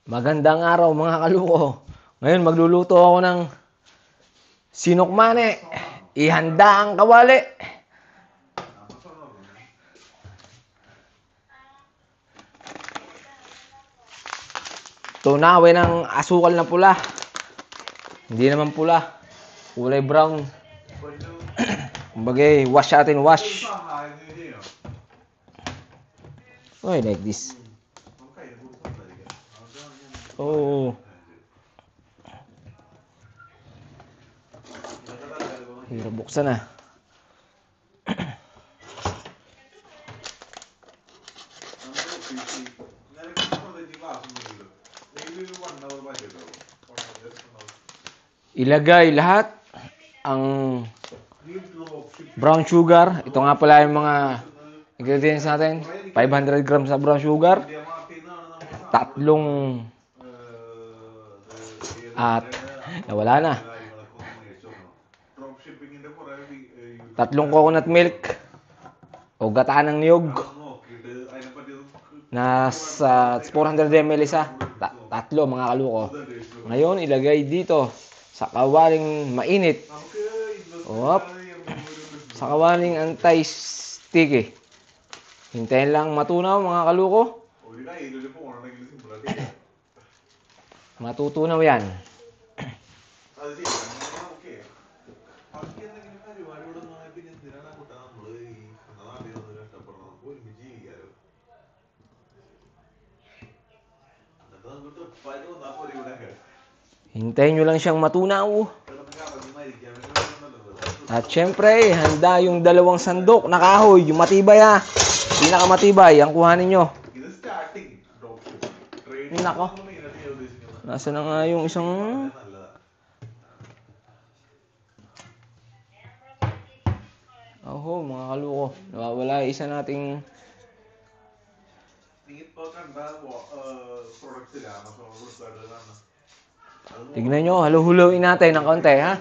Magandang araw mga kaluko. Ngayon magluluto ako ng sinukmane. Ihanda ang kawali. Tunawin ng asukal na pula. Hindi naman pula. Kulay brown. Kumbaga, wash natin, wash. Oh, like this. Oh. Hirap buksan na. Ilagay lahat ang brown sugar. Ito nga pala yung mga ingredients natin. 500 grams na brown sugar. Nawala na. 3 coconut milk o gataan ng niyog. Nasa 400 ml isa. 3 mga kaluko. Ngayon, ilagay dito sa kawaling mainit. Sa kawaling anti-sticky. Hintayin lang matunaw mga kaluko. Matutunaw yan. Hintayin nyo lang siyang matunaw. At syempre, handa yung 2 sandok na kahoy. Yung matibay ha. Pinakamatibay. Ang kuhanin nyo. Nako. Nasa na nga yung isang... Oho, mga kaluko. Nawawala isa nating... Tignan nyo, halu-huluin natin ng konti, ha?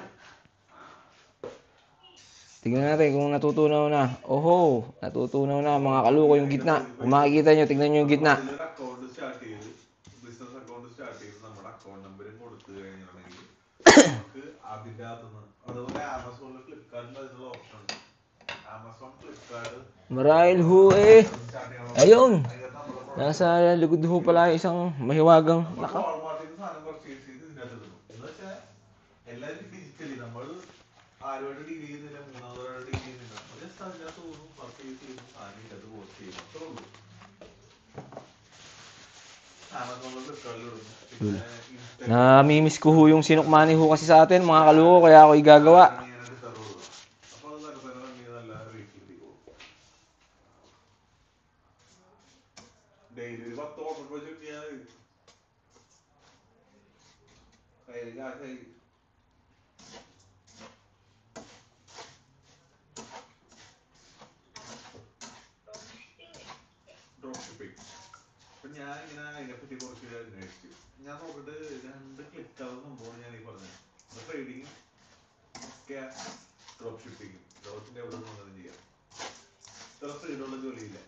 Tignan natin kung natutunaw na. Oho, natutunaw na mga kaluko yung gitna. Kung makikita nyo, tignan nyo yung gitna. Marahil ho eh. Ayun. Nasa likod ho pala isang mahiwagang naka. Namimiss ko ho yung sinukmani ho kasi sa atin mga kaluko, kaya ako igagawa. ഞാൻ ഇങ്ങനെ അതിനെപ്പറ്റി കുറച്ച് അന്വേഷിച്ചു. ഞാൻ നോക്കിട്ട് 2 ക്ലിക്കാവുന്ന സംഭവമാണ് ഞാൻ ഈ പറഞ്ഞത്. ട്രേഡിങ്ങും ഡ്രോപ്പ് ഷിപ്പിങ്ങും ലോകത്തിന്റെ എവിടെ നിന്നും ചെയ്യാം. ഇത്ര ഫ്രീഡമുള്ള ജോലിയില്ല.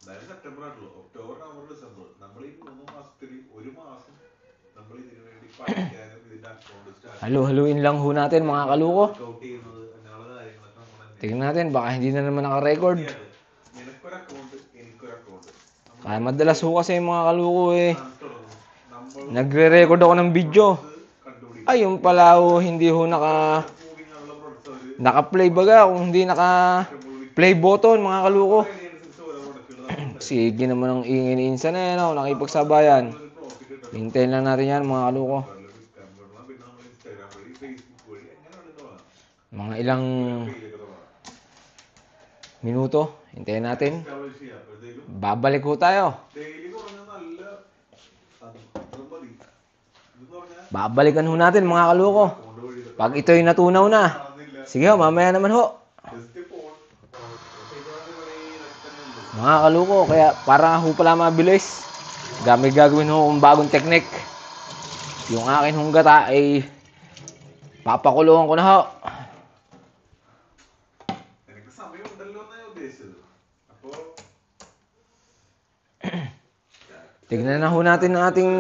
എന്തായാലും സെപ്റ്റംബർ ആണല്ലോ. October, November, December. നമ്മൾ ഈ 3 മാസത്തിൽ 1 മാസം നമ്മൾ ഇതിനു വേണ്ടി പഠിക്കാനും ഇതിന്റെ account start haluin lang ho natin mga kaluko. Tingnan natin, baka hindi na naman naka-record. Kaya madalas ho kasi mga kaluko eh, nagre-record ako ng video. Ay, yung pala ho, hindi ho naka-play baga, kung hindi naka-play button mga kaluko. Sige naman ang ingin insa na yan, nakipagsabayan. Hintayin lang natin yan mga kaluko. Mga ilang minuto, hintayin natin. Babalik ho tayo. Babalikan ho natin mga kaluko pag ito'y natunaw na. Sige ho, mamaya naman ho. Mga kaluko, kaya para ho pala mabilis, gagawin ho ang bagong teknik. Yung akin hong gata ay papakulungan ko na ho. Tignan na ho natin ang ating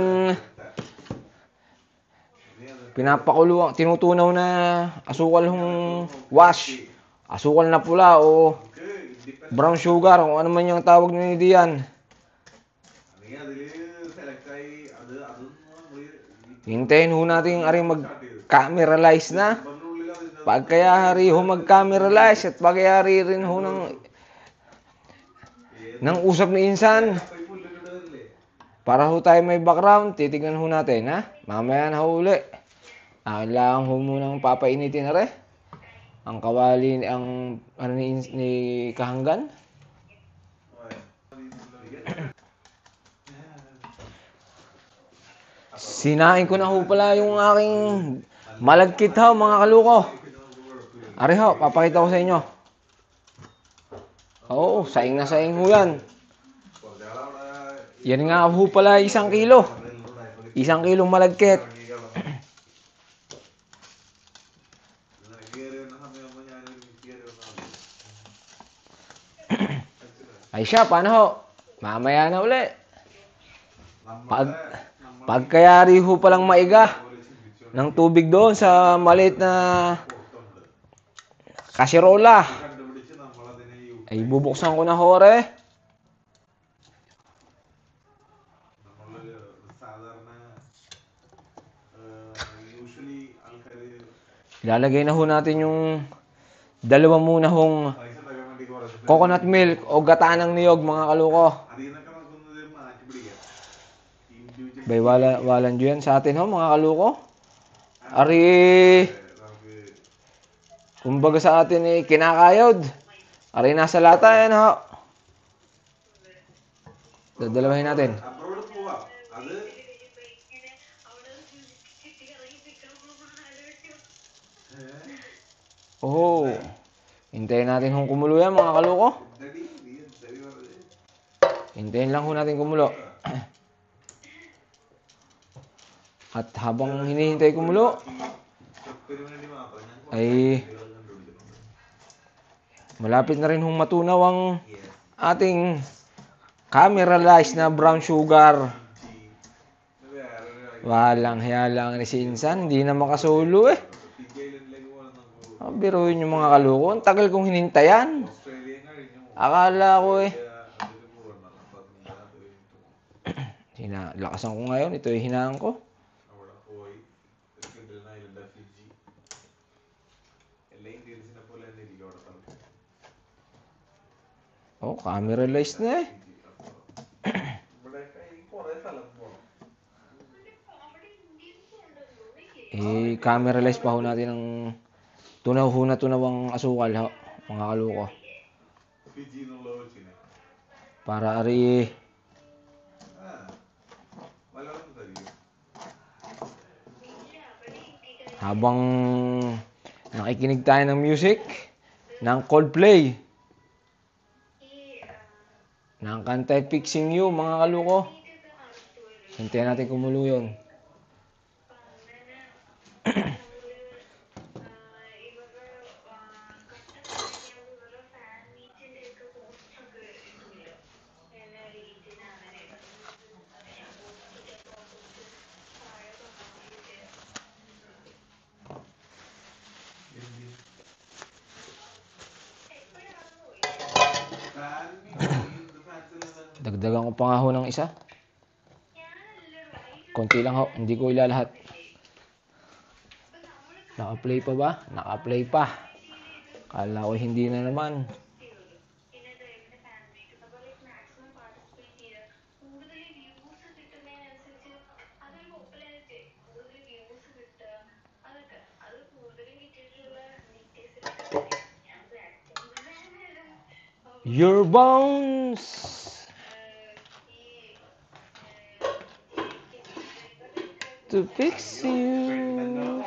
pinapakuluan, tinutunaw na asukal hong wash. Asukal na pula o brown sugar, kung ano man yung tawag nyo diyan. Hintayin ho natin aring mag-cameralize na. Pagkayari ho mag-cameralize at pagkayari rin ho ng usap ni Insan. Para ho tayo may background, titignan ho natin, ha? Mamaya na ho uli. Kailangan ho munang papainitin na rin. Ang kawali, ang ano ni Kahanggan. Sinain ko na ho pala yung aking malagkit ho, mga kaluko. Ari ho, papakita ko sa inyo. Oo, saing na saing ho yan. Yan nga ho pala 1 kilo. 1 kilong malagkit. Ay siya, paano ho? Mamaya na uli. Pagkayari ho palang maiga ng tubig doon sa maliit na kasirola, ay bubuksan ko na hore. Ilalagay na ho natin yung dalawa muna hong coconut milk o gata ng niyog, mga kaluko. Bay walan dyan sa atin ho, mga kaluko. Ari, kumbaga sa atin eh, kinakayod. Ari nasa lata yan ho. Dadalawahin natin. Oh, hintayin natin hong kumulo yan, mga kaluko. Hintayin lang ho natin kumulo. At habang hinihintay kumulo, ay malapit na rin hong matunaw ang ating cameralized na brown sugar. Walang hiya lang ni si Insan, hindi na makasulo eh. Biruin yung mga kaluko. Ang tagal kong hinintayan. Akala ko eh. Lakasan ko ngayon. Ito yung hinaan ko. Oh, cameralized na eh. Cameralize pa ho natin ang tunaw ho na tunaw ang asukal ho, mga kaluko. Para ari habang nakikinig tayo ng music ng Coldplay, ng kanta Fixing You, mga kaluko. Hintayin natin kumulo yun. Dagdagan ko pa nga ho ng isa. Konti lang ho, hindi ko ilalahat. Naka-play pa ba? Naka-play pa. Kala ko hindi na naman. Your bones to fix you.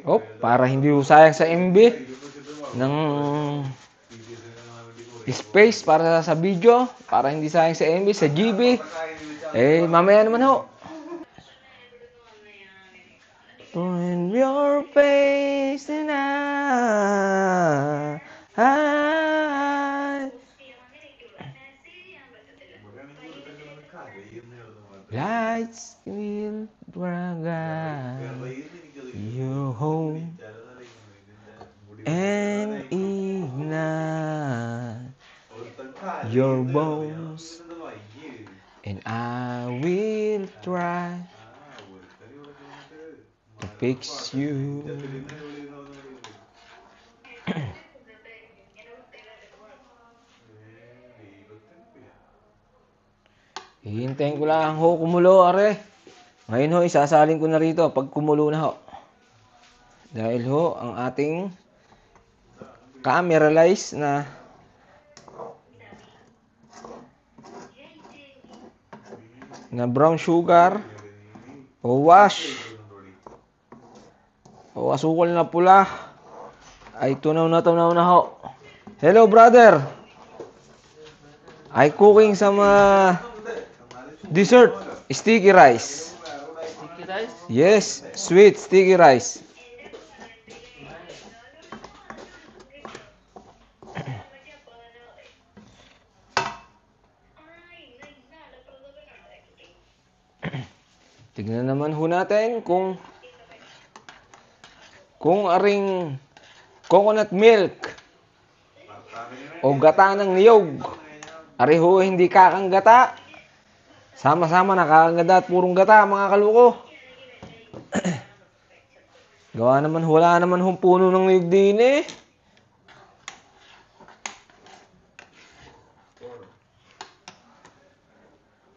Oh, para hindi sayang sa MB ng space para sa video, para hindi sayang sa MB, sa GB. Eh, mamaya naman ho. On your face tonight. Lights will brighten your home and ignite your bones, and I will try to fix you. Hihintayin ko lang ho kumulo, are. Ngayon ho, isasalin ko na rito pag kumulo na ho. Dahil ho, ang ating caramelize na brown sugar o wash o asukal na pula ay tunaw na ho. Hello, brother. I cooking some dessert, sticky rice. Sticky rice? Yes, sweet sticky rice. Tignan naman ho natin kung aring coconut milk o gata ng niyog. Ari ho, hindi kakang gata. Sama-sama nakakaganda at purong gata, mga kaluko. Gawa naman, wala naman hong puno ng niyog din eh.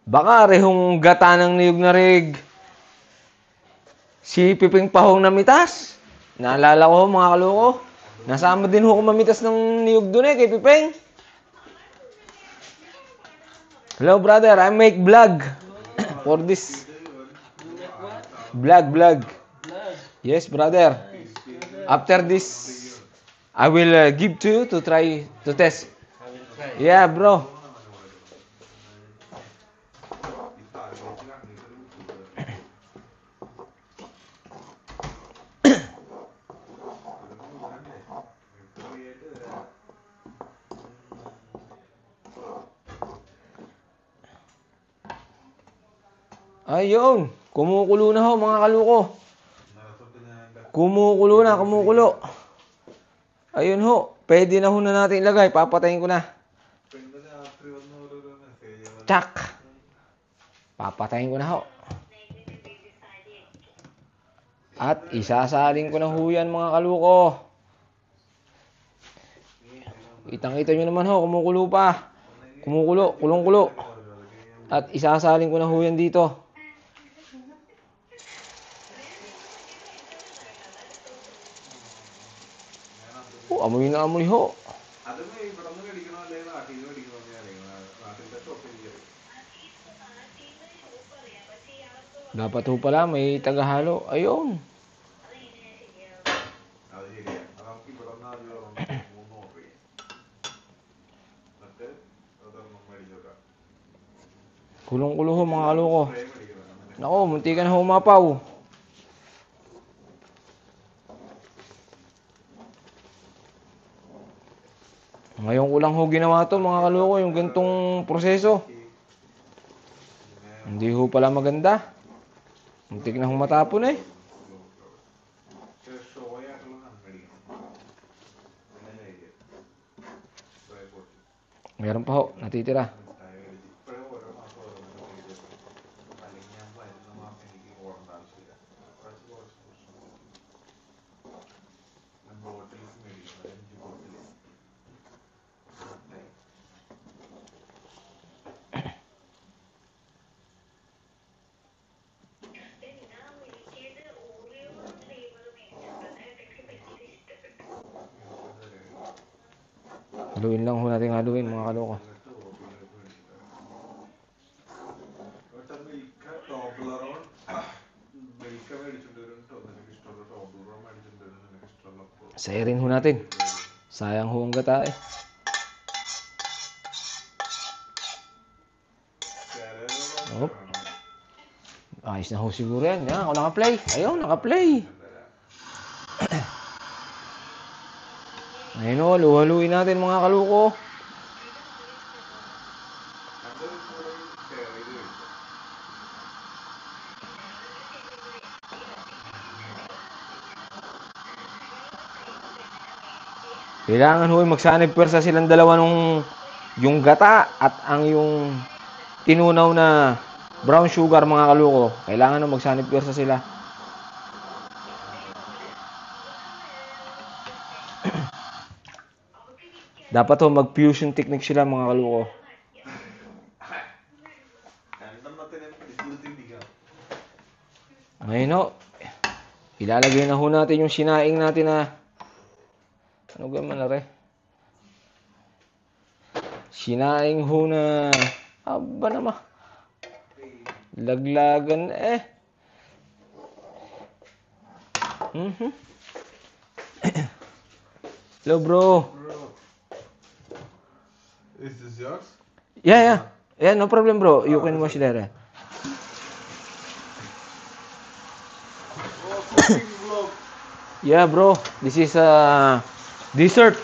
Baka rehong gata ng niyog na rig si Piping Pahong na mitas. Naalala ko mga kaluko. Nasama din ho ko mamitas ng niyog doon eh kay Piping. Hello brother, I make vlog for this. Vlog. Yes brother. After this, I will give to you to try to test. I will try. Yeah bro. Ayun, kumukulo na ho mga kaluko. Kumukulo. Ayun ho, pwede na ho na natin ilagay. Papatayin ko na. Tsak. Papatayin ko na ho. At isasalin ko na ho yan mga kaluko. Kitang-kita nyo naman ho, kumukulo pa. Kulong-kulo. At isasalin ko na ho yan dito. Amoy na amoy ho. Dapat ho pala may tagahalo. Ayun. Kulong-kulo ho mga kaloko. Nako, munti ka na humapaw. Ngayon ko lang ho ginawa to mga kaloko, yung gantong proseso. Hindi ho pala maganda. Muntik na ho matapon eh. Meron pa ho, natitira. Haluin lang ho natin haluin mga kaloko. Sayarin ho natin. Sayang ho ang gata eh. Hop. Ayos na ho siguro yan. Yan, ako naka-play. Ayun, naka-play. Ayun o, luhaluin natin mga kaluko. Nandun po yung share ഇത് കഴിച്ചു. Kailangan ho magsanib pwersa silang dalawa nung yung gata at ang yung tinunaw na brown sugar mga kaluko. Kailangan ho magsanib pwersa sila. Dapat ho mag-fusion technique sila mga kaluko. രണ്ടെണ്ണത്തിനും പിടിച്ചിരുത്തിയിരിക്കണം. Ngayon ho, ilalagay na ho natin yung sinaing natin na ano gaman na re? Sinaing ho na aba naman. Laglagan eh. Hello bro. Bro, is this yours? Yeah. Yeah, no problem bro. You can watch there. Oh, cooking vlog. Yeah bro, this is dessert.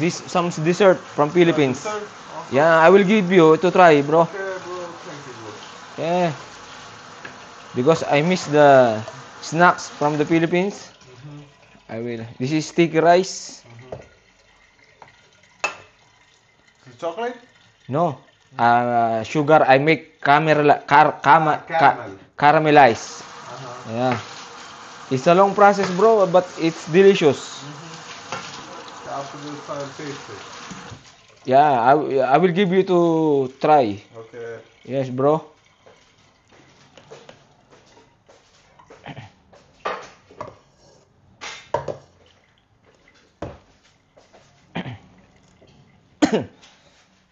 This some dessert from Philippines. Sir, Yeah, I will give you to try bro. okay bro, thank you bro. Yeah. Because I miss the snacks from the Philippines. I will. This is sticky rice. Chocolate? No. Sugar I make caramelize. Yeah. It's a long process bro, but it's delicious. After this I'll taste it. Yeah, I will give you to try. Okay. Yes, bro.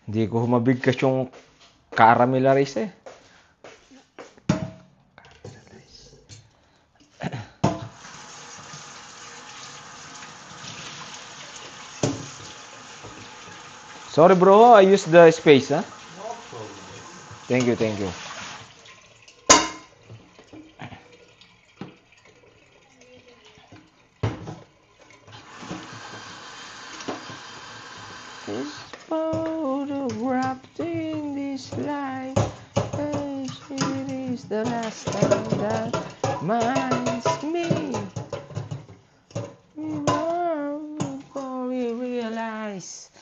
Hindi ko mabigkas yung caramelize eh. Sorry bro, I used the space, huh? No problem. Thank you, thank you. This photographed in this life, it is the last time that minds me. Before we realize.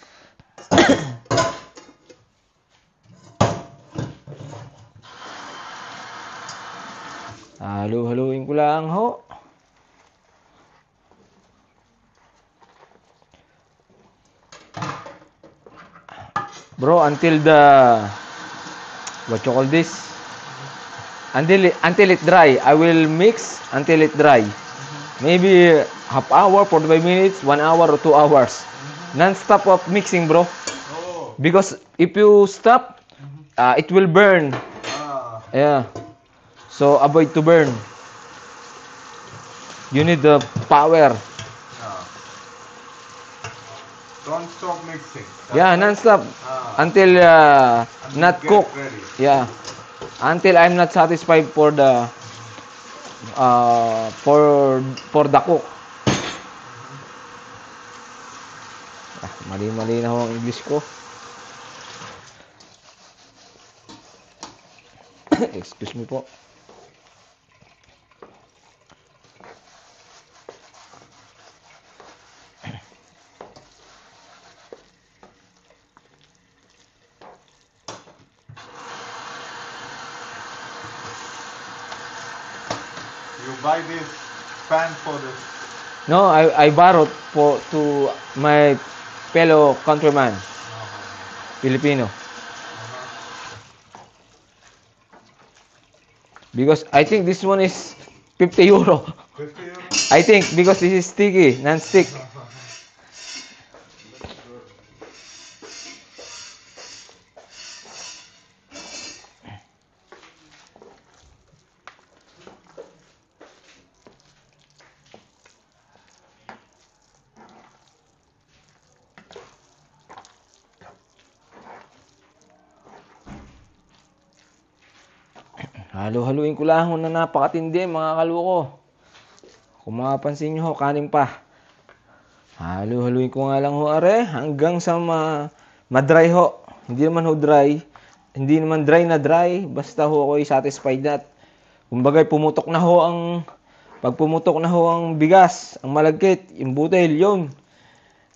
Halu-haluin ko lang ho. Bro, until the what you call this? Until it dry. I will mix until it dry. Maybe half hour, 45 minutes, 1 hour or 2 hours. Non-stop of mixing, bro. Oh. Because if you stop, it will burn. Ah. Yeah. So avoid to burn. You need the power. Yeah. Don't stop mixing. Yeah, non-stop until not get cook. ready. Yeah. Until I'm not satisfied for the for the cook. Mali-mali na ho ang English ko. Excuse me po. You buy this pan for this. No, I borrowed to my fellow countryman, Filipino. Because I think this one is 50 euro. 50 euro? I think because this is sticky, non-stick. Halo-haluin ko lang ho na napakatindi mga kaluko. Kung mapapansin nyo ho, kanin pa. Halo-haluin ko nga lang ho are hanggang sa ma-dry ho. Hindi naman ho dry. Hindi naman dry na dry. Basta ho ako'y satisfied na. Kumbaga pumutok na ho pag pumutok na ho ang bigas, ang malagkit, yung butil, yun.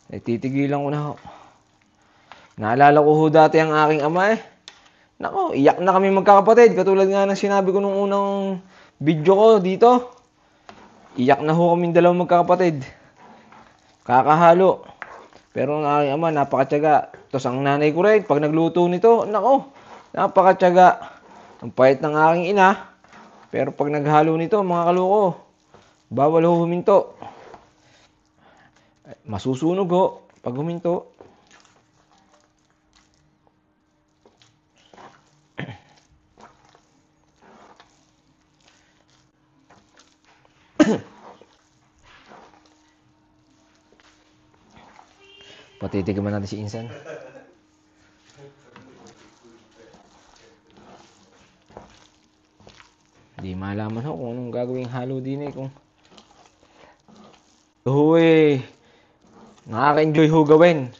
Titigilan ko na ho. Naalala ko ho dati ang aking ama eh. Nako, iyak na kami magkakapatid. Katulad nga ng sinabi ko nung unang video ko dito. Iyak na ho kami dalawang magkakapatid. Kakahalo. Pero ang aking ama, napakatyaga. Tapos ang nanay ko rin, pag nagluto nito, nako, napakatyaga. Ang pait ng aking ina. Pero pag naghalo nito, mga kaluko, bawal ho huminto. Masusunog ho pag huminto. Patitigaman natin si Insan. Di malaman ho kung anong gagawing halo din eh. Kung nakaka-enjoy ho gawin.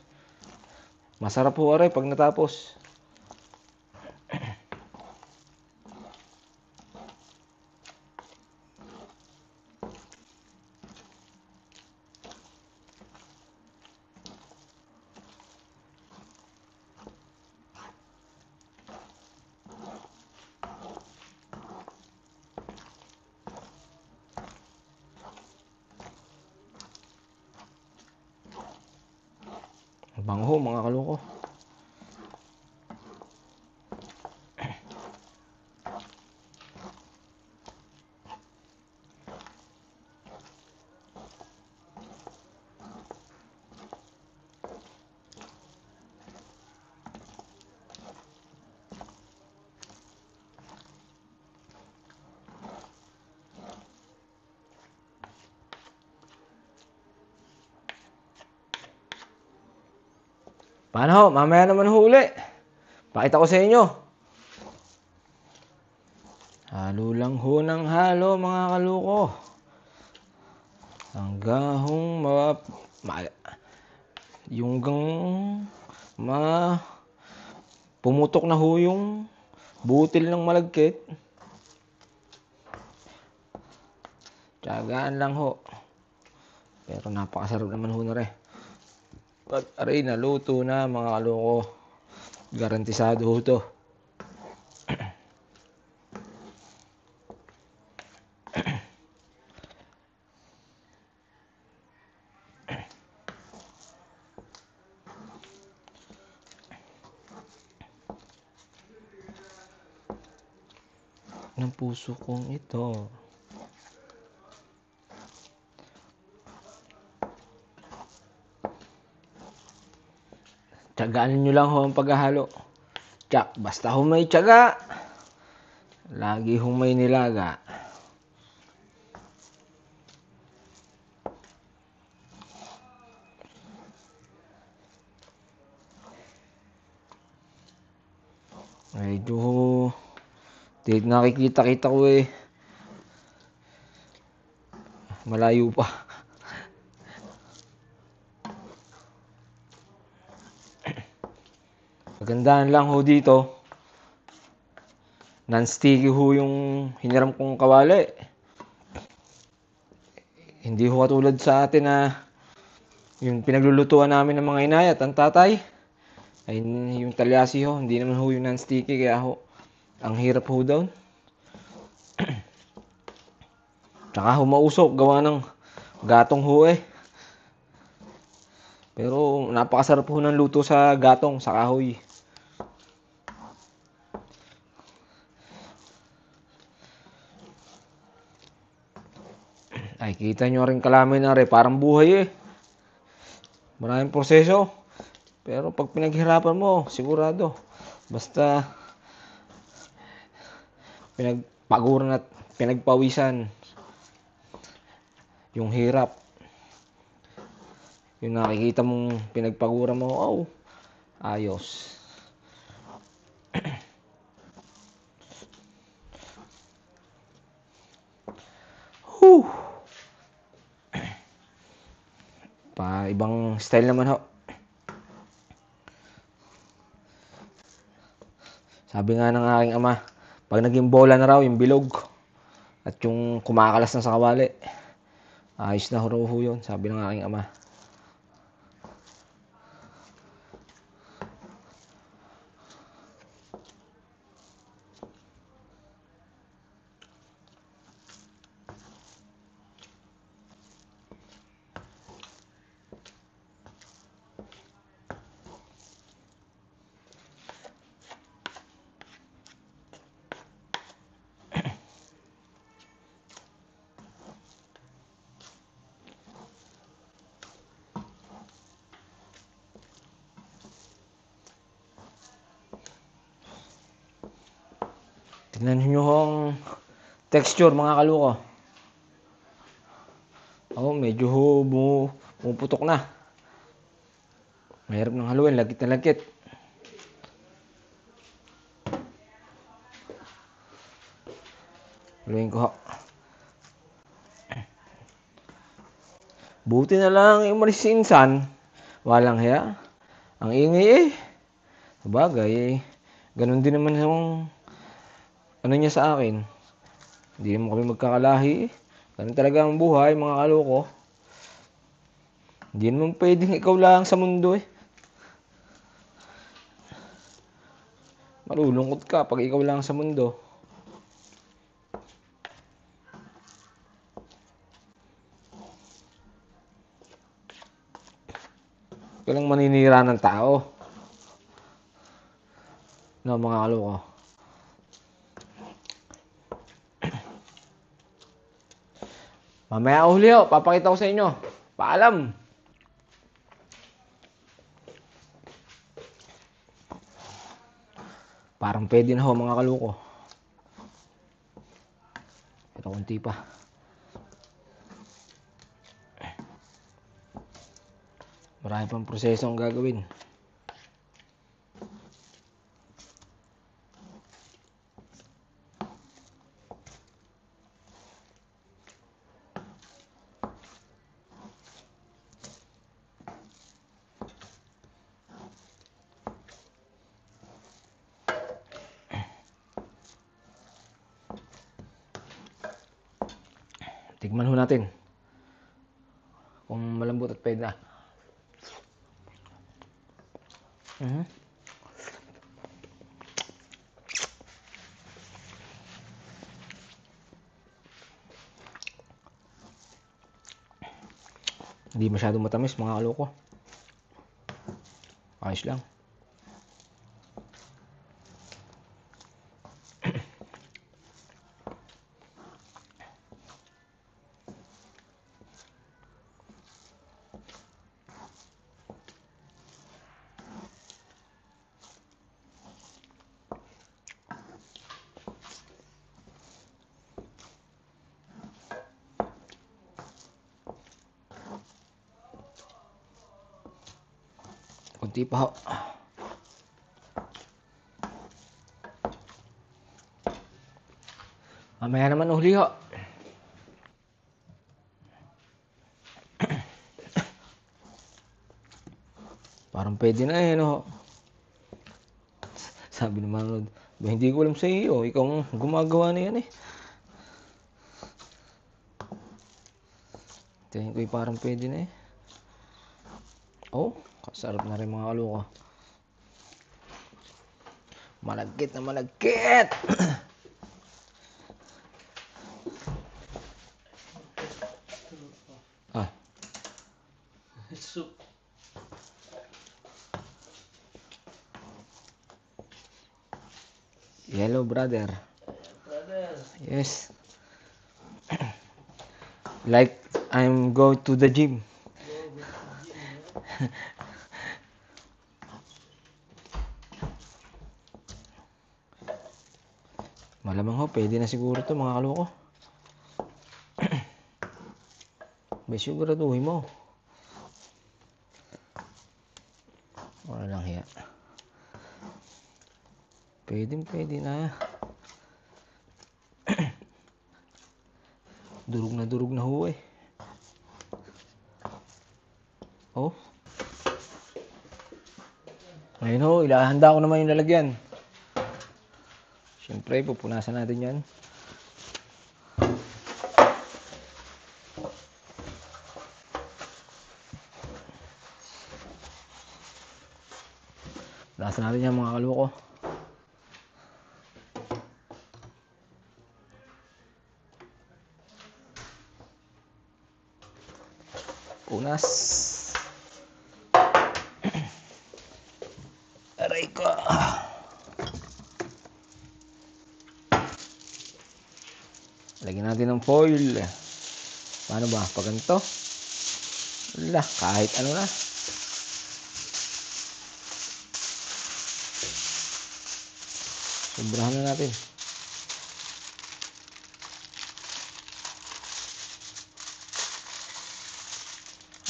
Masarap ho aray pag natapos. Bango ho mga kaluko. Paano ho? Mamaya naman ho uli. Pakita ko sa inyo. Halo lang ho ng halo mga kaluko. Hanggang pumutok na ho yung butil ng malagkit. Tiyagaan lang ho. Pero napakasarap naman ho na rin. Pag aray naluto na mga kaloko, garantisado ho to. Ng puso kong ito. Tiyagaan nyo lang ho ang paghahalo. Tsak, basta ho may tiyaga, lagi ho may nilaga. Medyo nakikita-kita ko eh. Malayo pa. Magandaan lang ho dito. Non-sticky ho yung hiniram kong kawali. Hindi ho katulad sa atin na yung pinaglulutuan namin ng mga inay at ang tatay. Ay yung talyasi ho, hindi naman ho yung non-sticky kaya ho ang hirap ho daw. Tsaka ho mausok gawa ng gatong ho eh. Pero napakasarap ho ng luto sa gatong, sa kahoy. Ay, kita nyo rin kalamin na rin, parang buhay eh. Maraming proseso. Pero pag pinaghirapan mo, sigurado. Basta pinagpaguran at pinagpawisan. Yung hirap. Yung nakikita mong pinagpaguran mo, oh, ayos. Pa ibang style naman ho. Sabi nga ng aking ama, pag naging bola na raw yung bilog at yung kumakalas na sa kawali, ayos na ho yun, sabi ng aking ama. Tignan nyo ang texture mga kaluko. Medyo pumuputok na. Mahirap ng haluin, lagkit na lagkit. Haluin ko ho. Buti na lang umalis si Insan. Walang hiya. Ang ingay Sabagay ganun din naman yung ano niya sa akin. Hindi naman kami magkakalahi Ganun talaga ang buhay, mga kaloko. Hindi naman pwedeng ikaw lang sa mundo Malulungkot ka pag ikaw lang sa mundo. Ikaw lang maninira ng tao. No, mga kaloko. Mamaya uli papakita ko sa inyo. Paalam. Parang pwede na mga kaloko. Ito kunti pa. Marami pang proseso ang gagawin. Tigman ho natin kung malambot at pwede na. Hindi masyadong matamis mga kaloko. Ayos lang. Kunti pa ho. Mamaya naman uli ho. Parang pwede na no. Sabi ni Manod, hindi ko alam sa iyo. Ikaw ang gumagawa na yan Tingin ko parang pwede na kasarap na rin mga kaloko. Malagkit na malagkit! Soup. Yellow brother. Brother. Yes. Like I'm go to the gym. Malamang pwede na siguro to mga kaloko. May siguraduhin mo. Wala lang hiya. Pwede na. Durog na ho Oh. Ngayon ho, ilahanda ko naman yung lalagyan. Siyempre, pupunasan natin yan. Punasan natin yan mga kaloko. Punas. Aray ko. Lagyan natin ng foil. Paano ba? Pag ganito? Wala, kahit ano na. Sobrahan na natin.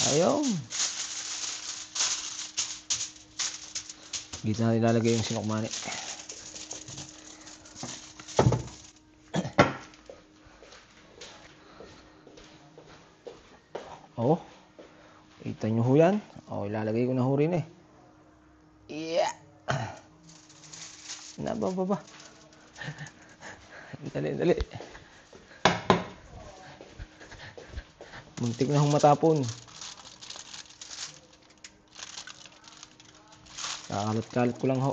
Ayun. Dito na ilalagay yung sinukmani. Oh, kita nyo ho yan. Oh, ilalagay ko na ho rin eh. Yeah. Nababa. Dali, dali. Muntik na hong matapon. Kakalat-kalat ko lang ho.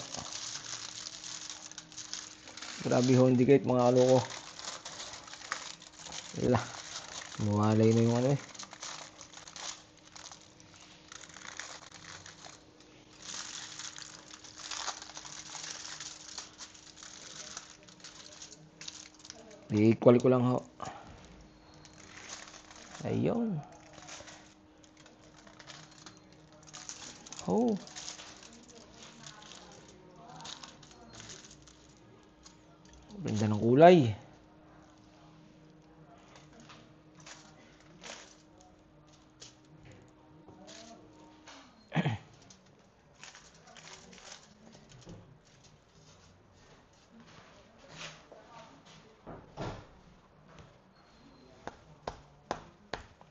Grabe ho, hindi kahit mga kaloko. Wala. Nuwalay na yung ano eh. I-equal ko lang ho. Ayun. Oh. Ganda ng kulay.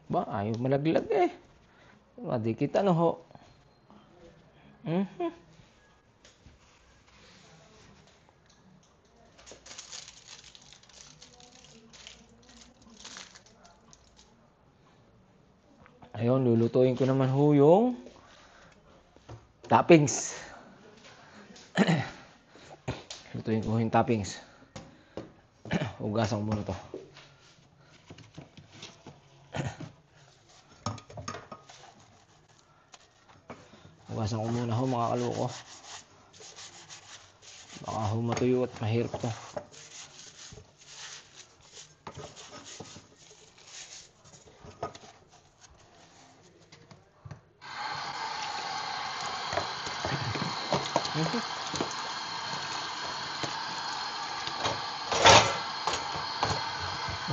Ba, ayaw malaglag eh. Madikit ano ho. Ayun, lulutuin ko naman ho yung toppings. Lutuin ko yung toppings. Hugasan ko muna to. Hugasan ko muna ho mga kaloko. Baka ho matuyo at mahirap to.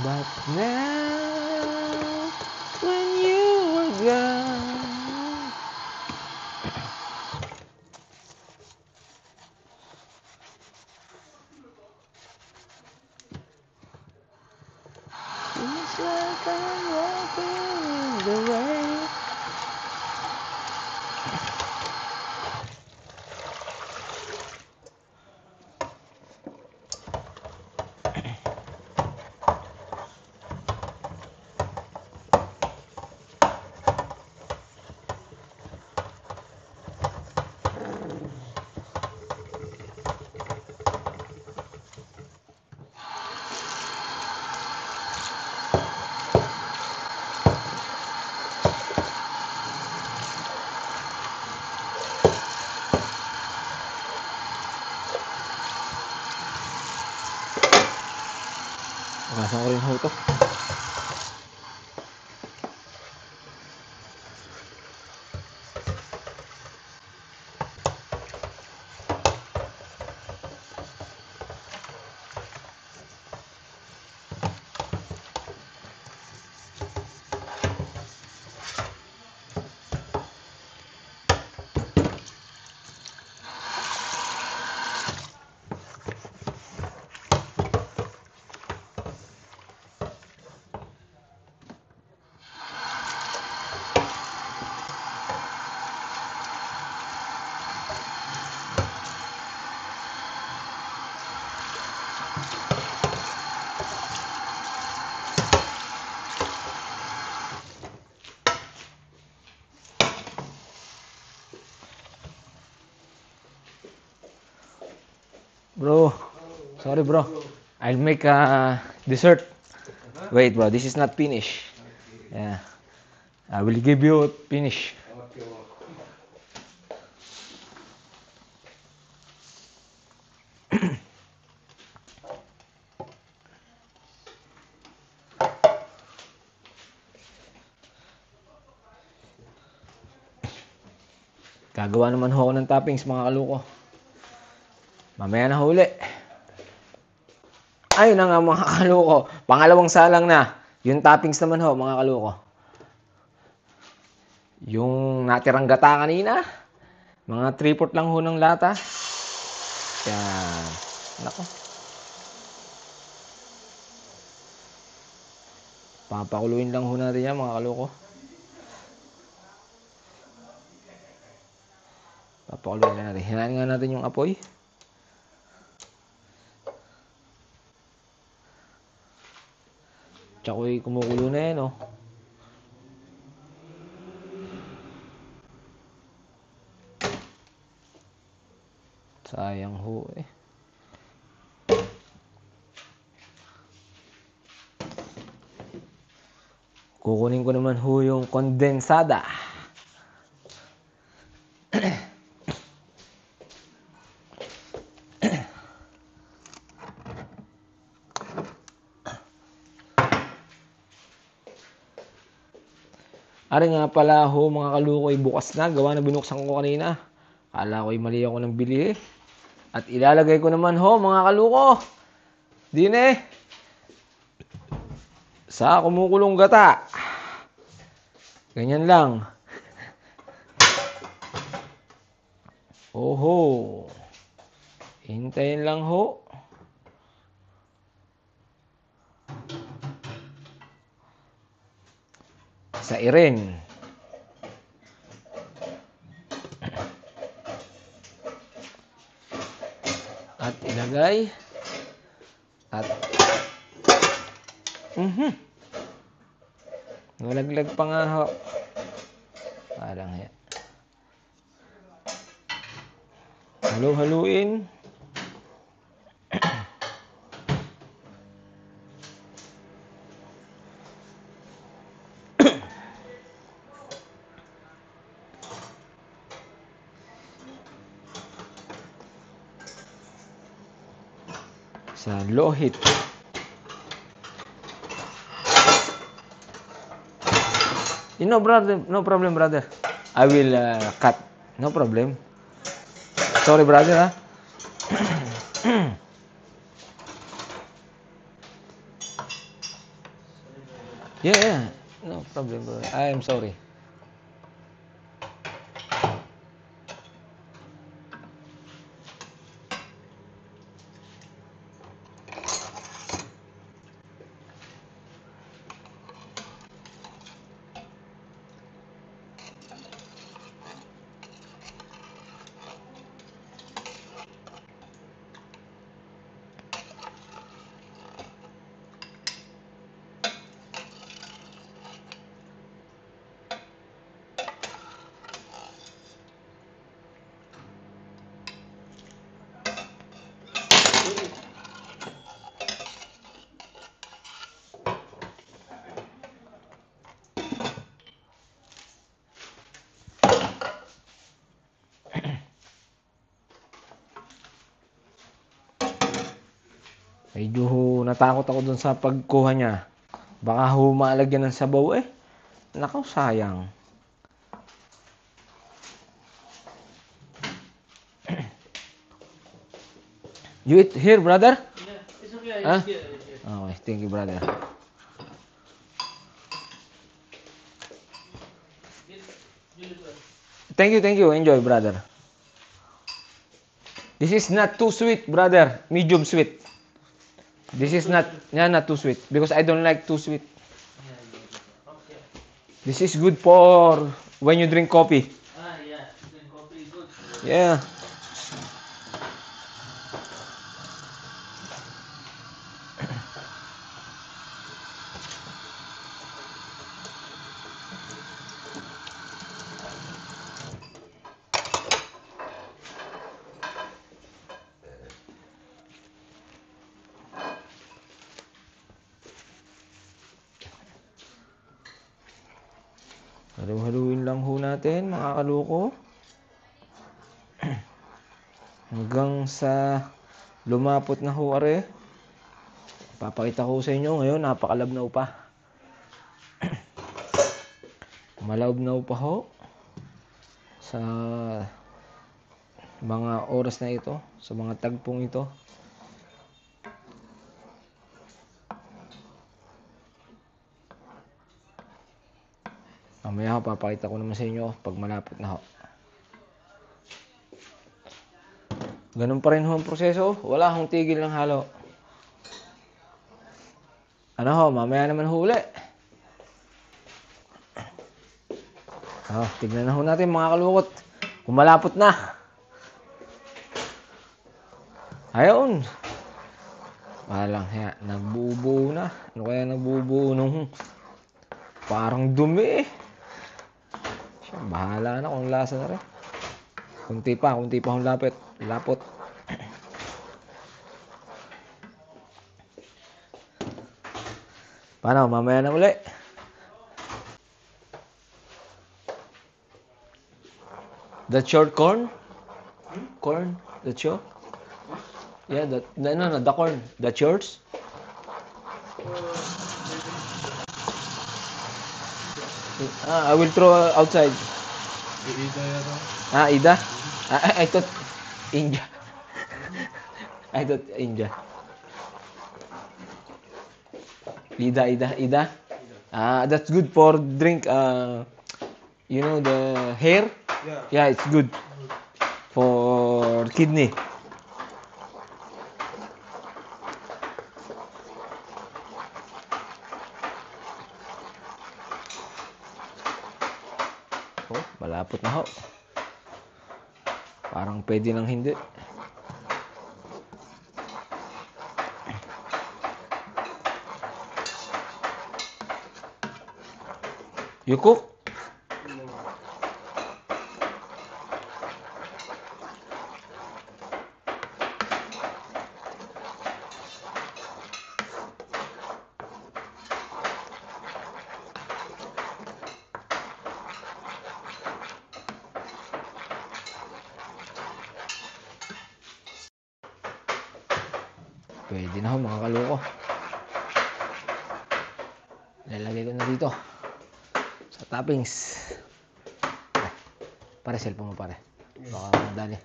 But now, when you were gone, it's like I'm walking in the rain. Hugasan ko rin ho to. Bro, sorry bro. I'll make a dessert. Wait bro, this is not finished. Yeah. I will give you finish. Gagawa naman ho ako ng toppings mga kaluko. Mamaya na huli. Ayun na nga mga kaluko. Pangalawang salang na. Yung toppings naman ho mga kaluko. Yung natirang gata kanina. Mga 3/4 lang ho ng lata. Yan. Nako. Papakuluin lang ho natin yan mga kaluko. Papakuluin na natin. Hinahin nga natin yung apoy. Tsako'y kumukulo na yan, oh. Sayang ho, eh. Kukunin ko naman ho yung kondensada. Ari nga pala ho mga kalukoy, bukas na. Gawa na binuksan ko kanina. Kala ko'y mali ako ng bili. At ilalagay ko naman ho mga kaluko. Din eh. Sa kumukulong gata. Ganyan lang. Oho. Hintayin lang ho. Sa irin. At ilagay. At nalaglag pa nga ho. Parang yan. Halo-haluin. Sa low heat. You know, brother, no problem, brother. I will cut. No problem. Sorry, brother, ha? Yeah. No problem, brother. I am sorry. Medyo natakot ako dun sa pagkuha niya. Baka malagyan ng sabaw eh. Nakaw, sayang. You eat here, brother? Yeah, it's okay. Huh? It's here. It's here. Okay, thank you, brother. Thank you. Enjoy, brother. This is not too sweet, brother. Medium sweet. This is not too sweet because I don't like too sweet. Okay. This is good for when you drink coffee. Yeah. Drink coffee good. Yeah. Halu-haluin lang ho natin mga kaloko. Hanggang sa lumapot na ho are. Papakita ko sa inyo ngayon, napakalabnaw pa. Malabnaw pa ho sa mga oras na ito, sa mga tagpong ito. Mamaya ho, papakita ko naman sa inyo pag malapot na ho. Ganun pa rin ho ang proseso, wala hong tigil ng halo. Ano ho, mamaya naman huli. Tignan na ho natin mga kalukot. Kung malapot na. Ayun. Walang hiya, nagbubuo na. Ano kaya nagbubuo nung parang dumi eh. Siya, bahala na kung lasa na rin. Kunti pa akong lapot. Paano, mamaya na uli. That short corn? Corn? That's your? Yeah, no, the corn. That's yours? I will throw outside. Ida? I thought India. I thought India. Ida. That's good for drink. You know the hair? Yeah, it's good for kidney. Oh, malapot na ho. Parang pwede nang hindi. You cook? Pwede na ho mga kaloko. Lalagay ko na dito sa toppings. Pare, cellphone mo pare. Baka madali.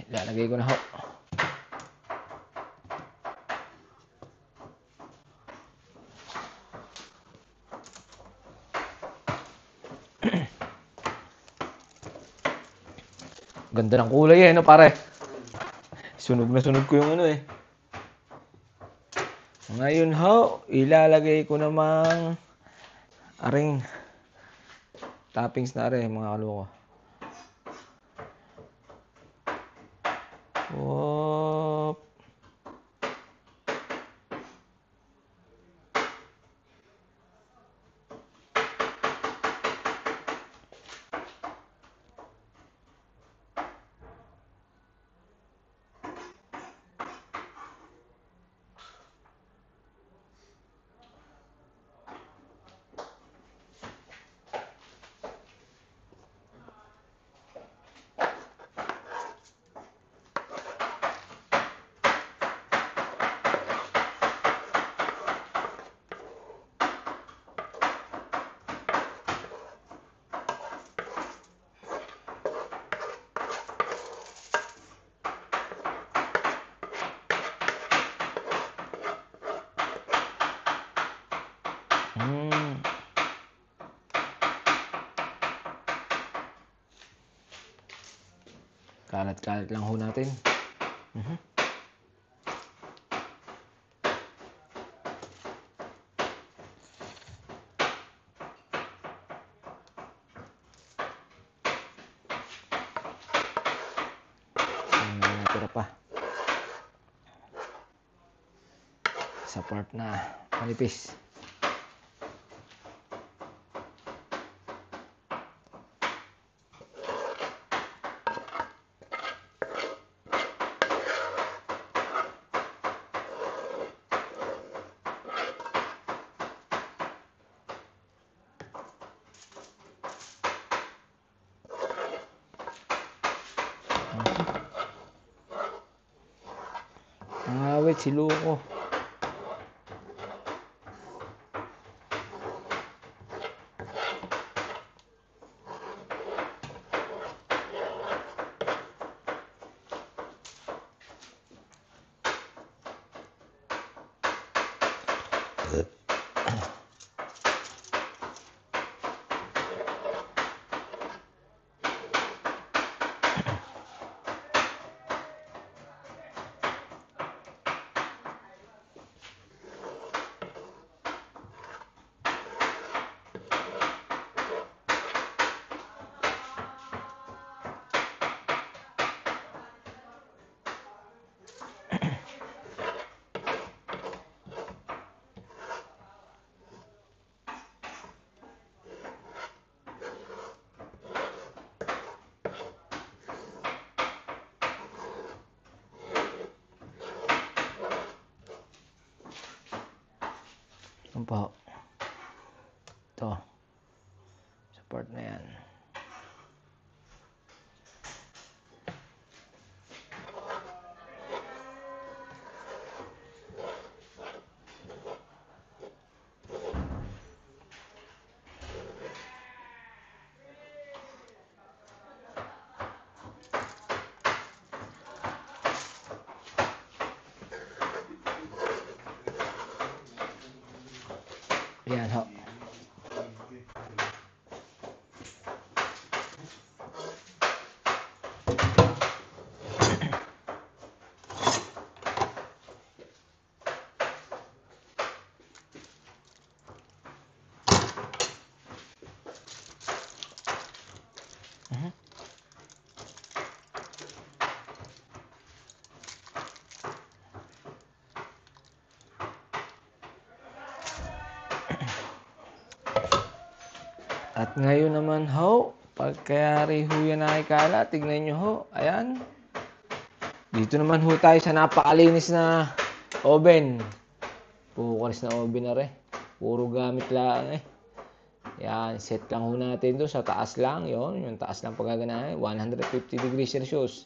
Lalagay ko na ho. Ganda ng kulay eh, no pare? Sunog na sunog ko yung ano eh. Ngayon ho, ilalagay ko namang aring toppings na are mga kaloko. Whoop. Kalat-kalat lang ho natin. Natira pa. Sa part na manipis. Ang awit si Luko. Ano pa? Ito. Sa part na yan. Yan ho. At ngayon naman ho, pagkayari ho yan nakikala, tignan nyo ho, ayan. Dito naman ho tayo sa napakalinis na oven. Pukalis na oven na rin. Puro gamit lang eh. Yan, set lang ho natin doon sa taas lang. Yon, yung taas lang pagkaganahin. 150 degrees Celsius.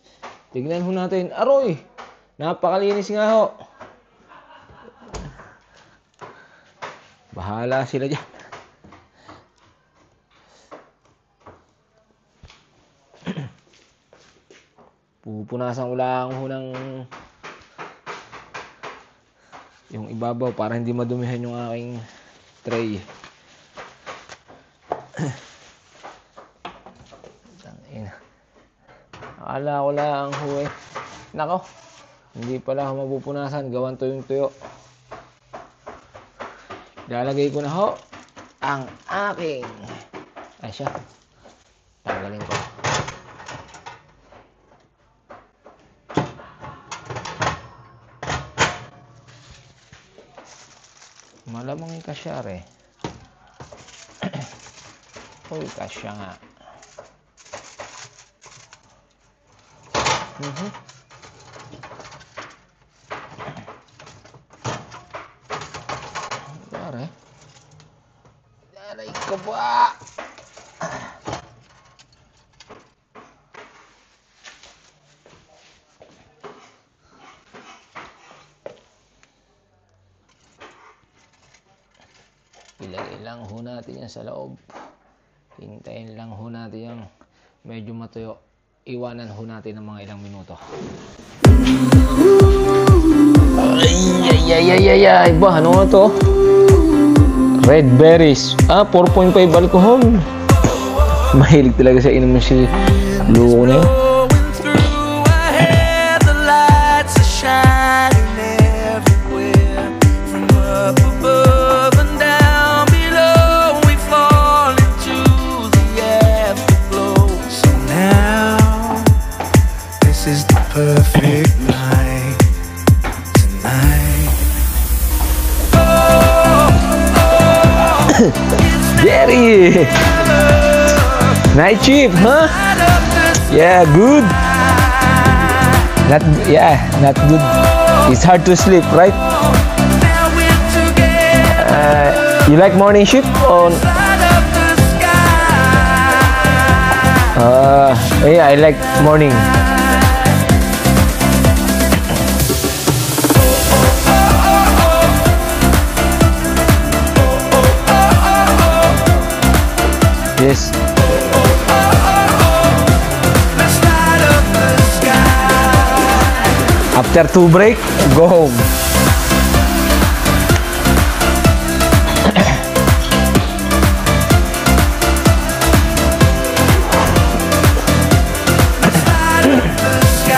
Tignan ho natin. Aroy! Napakalinis nga ho. Bahala sila dyan. Pupunasan ko lang ho ng yung ibabaw para hindi madumihan yung aking tray. Akala ko lang ho eh. Nako, hindi pala ho mapupunasan. Gawan to yung tuyo. Lalagay ko na ho ang aking ay siya. Tanggalin ko. Malamang yung kasya re. Uy, kasya nga. Pare. Aray ko ba? Ilagay lang ho natin yan sa loob. Hintayin lang ho natin yung medyo matuyo. Iwanan ho natin ng mga ilang minuto. Ay, ba, ano to? Red berries. 4.5 alcohol. Mahilig talaga sa inom si Luko na yun. Perfect night tonight. Jerry! Night shift, huh? Yeah, good. Not good. It's hard to sleep, right? You like morning shift or? Yeah, I like morning. Yes. Let's light up the sky. After 2 break, go home. Light up the sky.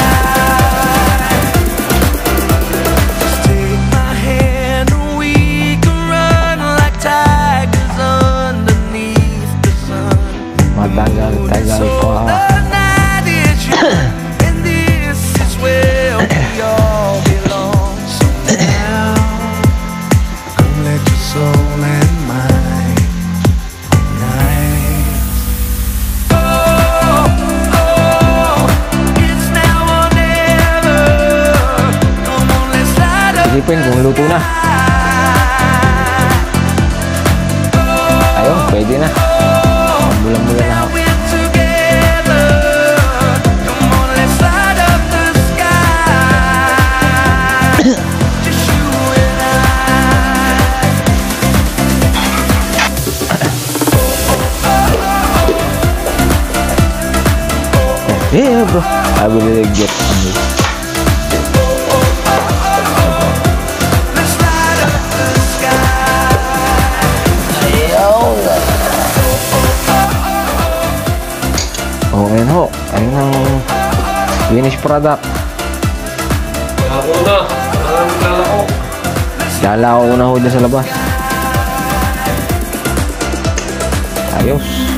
Just take my hand and we can run like tigers underneath the sun. Matagal-tagal So pa. the night is young, and this is where we all belong. So now, come let your soul and mine unite. Oh, it's now or never. Come on, let's light up Isipin kung luto na. Ayun, pwede na. Bulan-bulan na ako. we're together. Come on, let's light up the sky. Just you and Yeah, bro. I will get on this. let's light up the sky. Oh, ayun ho. Ayun ang finished product. Ako na. Maraming lalako. Lalako ko na ho dyan sa labas. Ayos.